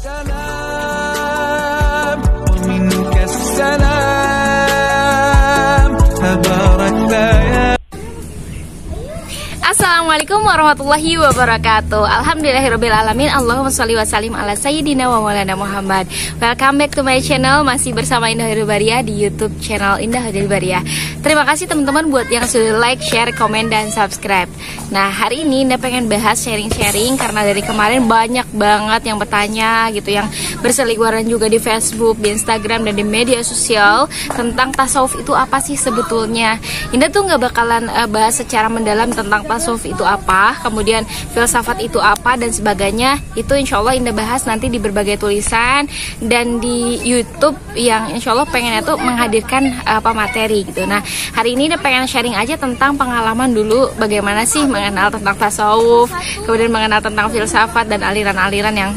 Assalamualaikum warahmatullahi wabarakatuh. Alhamdulillahirabbil alamin. Allahumma sholli wa sallim ala sayyidina wa maulana Muhammad. Welcome back to my channel. Masih bersama Indah Hidayah di YouTube channel Indah Hidayah. Terima kasih teman-teman buat yang sudah like, share, komen, dan subscribe. Nah, hari ini Indah pengen bahas sharing-sharing karena dari kemarin banyak banget yang bertanya gitu, yang berseliweran juga di Facebook, di Instagram, dan di media sosial tentang tasawuf itu apa sih sebetulnya. Indah tuh nggak bakalan bahas secara mendalam tentang tasawuf itu apa, kemudian filsafat itu apa dan sebagainya. Itu insya Allah Indah bahas nanti di berbagai tulisan dan di YouTube yang insya Allah pengennya tuh menghadirkan materi gitu. Nah, hari ini Indah pengen sharing aja tentang pengalaman dulu bagaimana sih mengenal tentang tasawuf, kemudian mengenal tentang filsafat dan aliran-aliran yang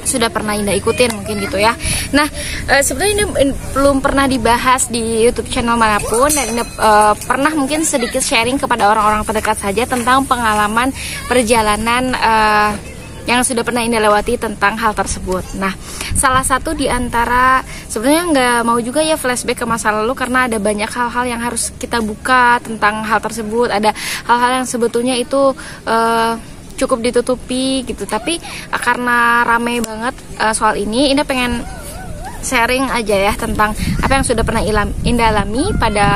sudah pernah Indah ikutin mungkin gitu ya. Nah, sebenarnya ini belum pernah dibahas di YouTube channel manapun, dan Indah pernah mungkin sedikit sharing kepada orang-orang terdekat saja tentang pengalaman perjalanan yang sudah pernah Indah lewati tentang hal tersebut. Nah, salah satu di antara, sebenarnya nggak mau juga ya flashback ke masa lalu karena ada banyak hal-hal yang harus kita buka tentang hal tersebut. Ada hal-hal yang sebetulnya itu cukup ditutupi gitu, tapi karena ramai banget soal ini, Indah pengen sharing aja ya tentang apa yang sudah pernah Indah alami pada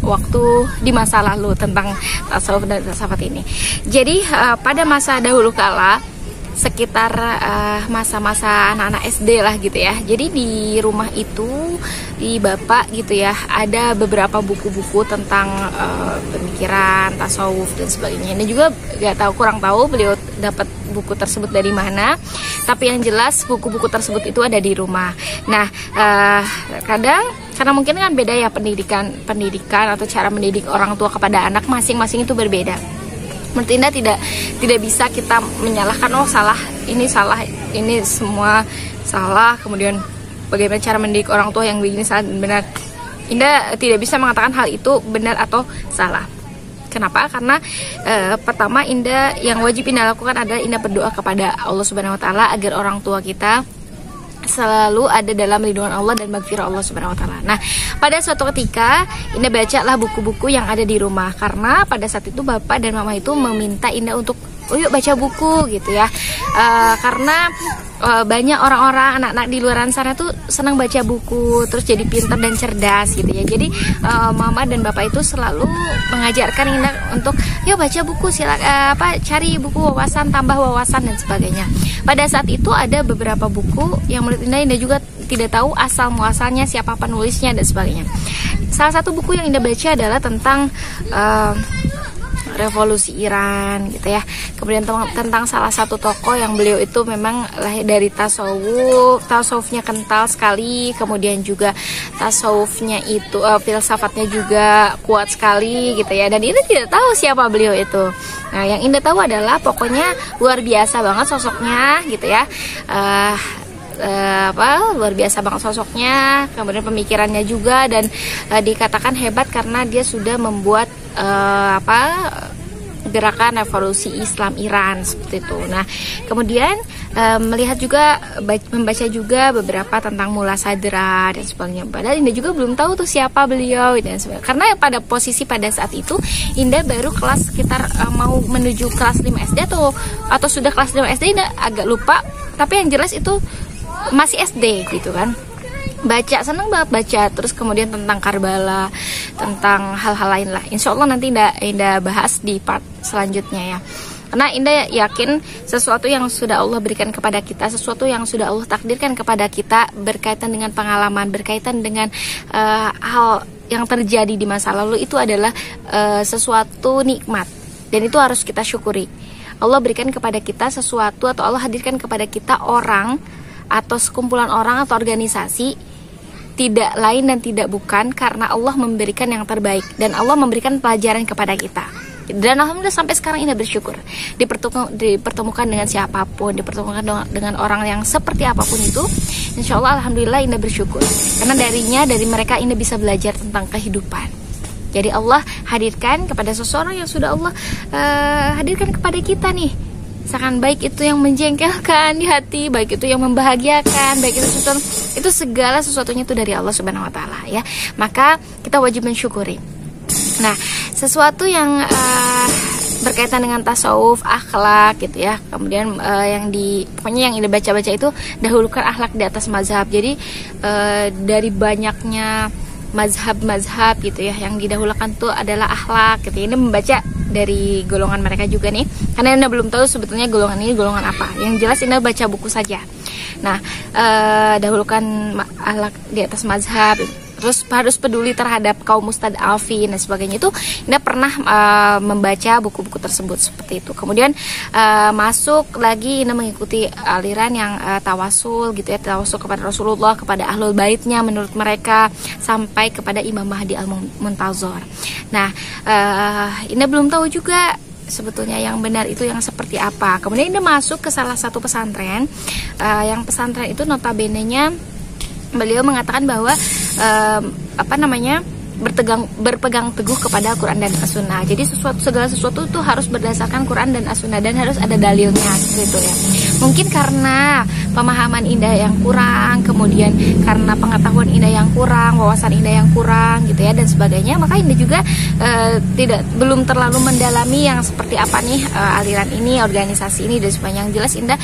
waktu di masa lalu tentang tasawuf dan filsafat ini. Jadi pada masa dahulu kala, sekitar masa-masa anak-anak SD lah gitu ya. Jadi di rumah itu, di bapak gitu ya, ada beberapa buku-buku tentang pemikiran, tasawuf dan sebagainya. Ini juga kurang tahu beliau dapat buku tersebut dari mana. Tapi yang jelas buku-buku tersebut itu ada di rumah. Nah, kadang karena mungkin kan beda ya pendidikan atau cara mendidik orang tua kepada anak, masing-masing itu berbeda. Menurut Indah tidak bisa kita menyalahkan, oh salah, ini semua salah, kemudian bagaimana cara mendidik orang tua yang begini salah dan benar. Indah tidak bisa mengatakan hal itu benar atau salah. Kenapa? Karena pertama, Indah yang wajib Indah lakukan adalah Indah berdoa kepada Allah Subhanahu wa taala agar orang tua kita selalu ada dalam lindungan Allah dan magfirah Allah Subhanahu wa taala. Nah, pada suatu ketika Indah bacalah buku-buku yang ada di rumah, karena pada saat itu bapak dan mama itu meminta Indah untuk yuk baca buku gitu ya. Karena banyak orang-orang, anak-anak di luar sana tuh senang baca buku, terus jadi pintar dan cerdas gitu ya. Jadi mama dan bapak itu selalu mengajarkan Indah untuk yuk baca buku, cari buku wawasan, tambah wawasan dan sebagainya. Pada saat itu ada beberapa buku yang menurut Indah juga tidak tahu asal muasalnya, siapa penulisnya dan sebagainya. Salah satu buku yang Indah baca adalah tentang revolusi Iran gitu ya. Kemudian tentang salah satu tokoh yang beliau itu memang lahir dari tasawufnya kental sekali, kemudian juga tasawufnya itu filsafatnya juga kuat sekali gitu ya. Dan Indah tidak tahu siapa beliau itu. Nah, yang Indah tahu adalah pokoknya luar biasa banget sosoknya gitu ya. Luar biasa banget sosoknya, kemudian pemikirannya juga, dan dikatakan hebat karena dia sudah membuat gerakan revolusi Islam Iran seperti itu. Nah, kemudian melihat juga, membaca juga beberapa tentang Mula Sadra dan sebagainya. Padahal Indah juga belum tahu tuh siapa beliau dan sebagainya. Karena pada posisi pada saat itu Indah baru kelas sekitar mau menuju kelas 5 SD atau sudah kelas 5 SD, Indah agak lupa. Tapi yang jelas itu masih SD gitu kan. Senang banget baca. Terus kemudian tentang Karbala, tentang hal-hal lain lah. Insya Allah nanti Indah bahas di part selanjutnya ya. Karena Indah yakin sesuatu yang sudah Allah berikan kepada kita, sesuatu yang sudah Allah takdirkan kepada kita, berkaitan dengan pengalaman, berkaitan dengan hal yang terjadi di masa lalu, itu adalah sesuatu nikmat, dan itu harus kita syukuri. Allah berikan kepada kita sesuatu, atau Allah hadirkan kepada kita orang atau sekumpulan orang atau organisasi, tidak lain dan tidak bukan karena Allah memberikan yang terbaik, dan Allah memberikan pelajaran kepada kita. Dan alhamdulillah sampai sekarang Indah bersyukur dipertemukan dengan siapapun, dipertemukan dengan orang yang seperti apapun itu. Insya Allah alhamdulillah Indah bersyukur, karena dari mereka Indah bisa belajar tentang kehidupan. Jadi Allah hadirkan kepada seseorang yang sudah Allah hadirkan kepada kita nih, misalkan baik itu yang menjengkelkan di hati, baik itu yang membahagiakan, baik itu segala sesuatunya itu dari Allah Subhanahu wa taala ya. Maka kita wajib mensyukuri. Nah, sesuatu yang berkaitan dengan tasawuf, akhlak gitu ya. Kemudian pokoknya yang ini baca-baca itu dahulukan akhlak di atas mazhab. Jadi dari banyaknya mazhab-mazhab gitu ya, yang didahulukan tuh adalah akhlak gitu. Ini membaca dari golongan mereka juga nih. Karena Anda belum tahu sebetulnya golongan ini golongan apa. Yang jelas Anda baca buku saja. Nah, dahulukan akhlak di atas mazhab. Terus harus peduli terhadap kaum mustad'afin dan sebagainya. Itu Anda pernah membaca buku-buku tersebut seperti itu. Kemudian masuk lagi Anda mengikuti aliran yang tawasul gitu ya, tawasul kepada Rasulullah, kepada ahlul baitnya menurut mereka, sampai kepada Imam Mahdi al-Muntazor. Nah, Anda belum tahu juga sebetulnya yang benar itu yang seperti apa. Kemudian Anda masuk ke salah satu pesantren, yang pesantren itu notabene-nya beliau mengatakan bahwa berpegang teguh kepada Al-Quran dan As-Sunnah. Jadi segala sesuatu itu harus berdasarkan Quran dan As-Sunnah dan harus ada dalilnya gitu ya. Mungkin karena pemahaman Indah yang kurang, kemudian karena pengetahuan Indah yang kurang, wawasan Indah yang kurang gitu ya dan sebagainya, maka Indah juga belum terlalu mendalami yang seperti apa nih aliran ini, organisasi ini dan sebagainya. Yang jelas Indah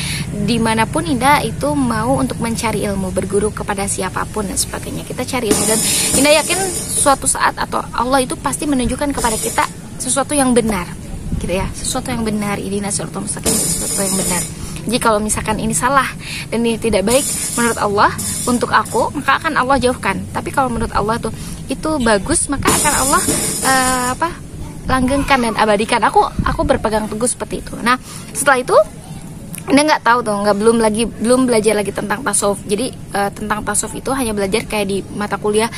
dimanapun Indah itu mau untuk mencari ilmu, berguru kepada siapapun dan sebagainya. Kita cari ilmu dan Indah yakin suatu saat atau Allah itu pasti menunjukkan kepada kita sesuatu yang benar gitu ya, sesuatu yang benar. Ini siratal mustaqim, sesuatu yang benar. Jadi kalau misalkan ini salah dan ini tidak baik menurut Allah untuk aku, maka akan Allah jauhkan. Tapi kalau menurut Allah tuh itu bagus, maka akan Allah langgengkan dan abadikan. Aku berpegang teguh seperti itu. Nah, setelah itu Anda nggak tahu tuh, belum belajar lagi tentang tasawuf. Jadi tentang tasawuf itu hanya belajar kayak di mata kuliah,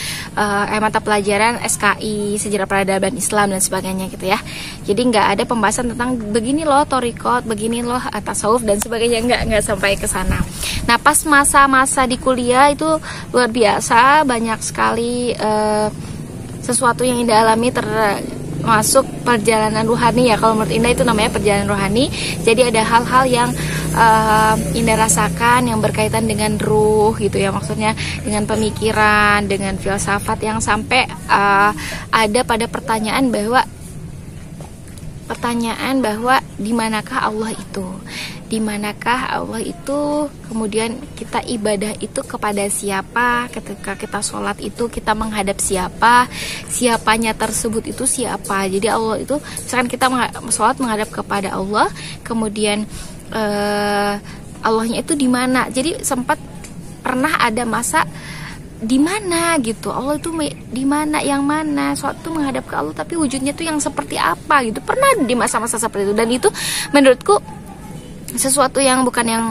mata pelajaran SKI, sejarah peradaban Islam dan sebagainya gitu ya. Jadi nggak ada pembahasan tentang begini loh thariqat, begini loh tasawuf dan sebagainya, nggak sampai ke sana. Nah, pas masa-masa di kuliah itu luar biasa, banyak sekali sesuatu yang Indah alami masuk perjalanan ruhani ya. Kalau menurut Indah itu namanya perjalanan rohani. Jadi ada hal-hal yang Indah rasakan yang berkaitan dengan ruh gitu ya, maksudnya dengan pemikiran, dengan filsafat yang sampai ada pada pertanyaan bahwa di manakah Allah itu? Di manakah Allah itu? Kemudian kita ibadah itu kepada siapa? Ketika kita sholat itu kita menghadap siapa? Siapanya tersebut itu siapa? Jadi Allah itu, misalkan kita sholat menghadap kepada Allah, kemudian Allahnya itu di mana? Jadi sempat pernah ada masa di mana gitu, Allah itu di mana, yang mana, sholat itu menghadap ke Allah tapi wujudnya tuh yang seperti apa gitu. Pernah di masa-masa seperti itu, dan itu menurutku sesuatu yang bukan yang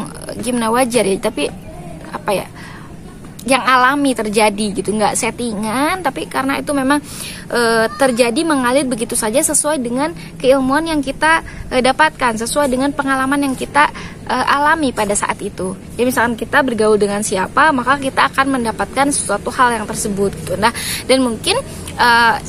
gimana wajar ya, tapi yang alami terjadi gitu, nggak settingan, tapi karena itu memang terjadi mengalir begitu saja sesuai dengan keilmuan yang kita dapatkan, sesuai dengan pengalaman yang kita alami pada saat itu. Jadi misalkan kita bergaul dengan siapa, maka kita akan mendapatkan sesuatu hal yang tersebut gitu. Nah, dan mungkin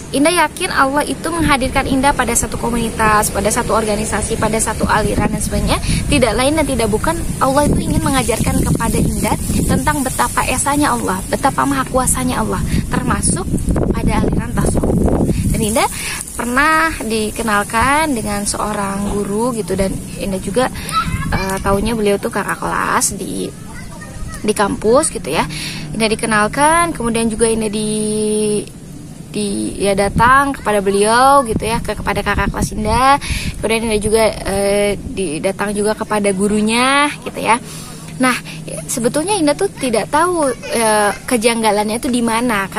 Indah yakin Allah itu menghadirkan Indah pada satu komunitas, pada satu organisasi, pada satu aliran dan sebagainya. Tidak lain dan tidak bukan, Allah itu ingin mengajarkan kepada Indah tentang betapa esanya Allah, betapa maha kuasanya Allah, termasuk pada aliran tasawuf. Dan Indah pernah dikenalkan dengan seorang guru gitu, dan Indah juga taunya beliau tuh kakak kelas di kampus gitu ya. Indah dikenalkan, kemudian juga Indah datang kepada beliau gitu ya, kepada kakak kelas Indah. Kemudian Indah juga datang juga kepada gurunya gitu ya. Nah, sebetulnya Indah tuh tidak tahu kejanggalannya itu di mana,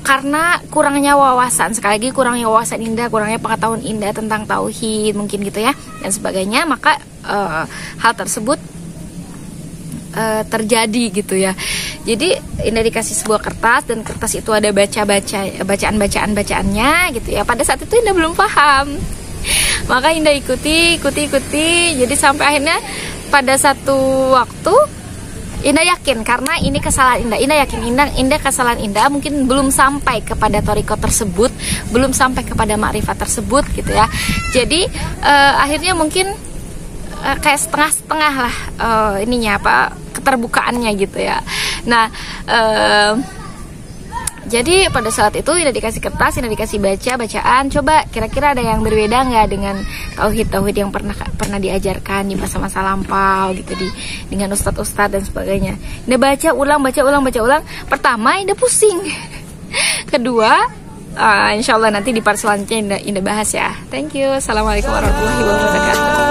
karena kurangnya wawasan, sekali lagi kurangnya wawasan Indah, kurangnya pengetahuan Indah tentang tauhid mungkin gitu ya dan sebagainya, maka hal tersebut terjadi gitu ya. Jadi Indah dikasih sebuah kertas, dan kertas itu ada bacaan-bacaannya gitu ya. Pada saat itu Indah belum paham, maka Indah ikuti. Jadi sampai akhirnya pada satu waktu Indah yakin, karena ini kesalahan Indah. Indah yakin Indah kesalahan Indah mungkin belum sampai kepada thariqat tersebut, belum sampai kepada makrifat tersebut gitu ya. Jadi akhirnya mungkin kayak setengah-setengah lah ininya apa keterbukaannya gitu ya. Nah jadi pada saat itu Ina dikasih kertas, Ina dikasih bacaan. Coba kira-kira ada yang berbeda nggak dengan tauhid yang pernah diajarkan di masa-masa lampau gitu dengan ustadz-ustadz dan sebagainya. Ina baca ulang. Pertama Ina pusing. Kedua, insya Allah nanti di part selanjutnya Ina bahas ya. Thank you. Assalamualaikum warahmatullahi wabarakatuh.